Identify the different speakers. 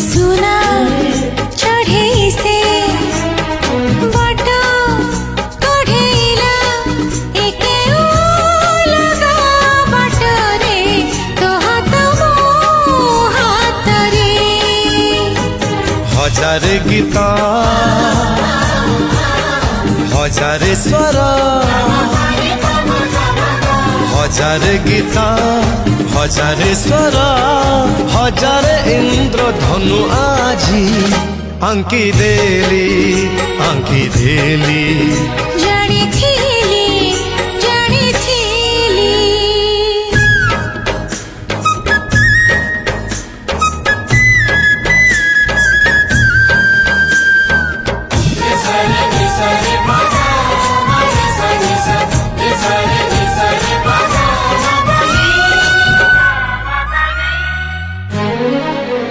Speaker 1: सुना चढ़े से बाटा कढ़ेला एके लगा बाटरे तो हाथ मो हाथ रे
Speaker 2: हजार गीत हजार स्वर हजार गीत हजार स्वर हजार इंद्रधनु आजी आंकी देली
Speaker 1: जानी थी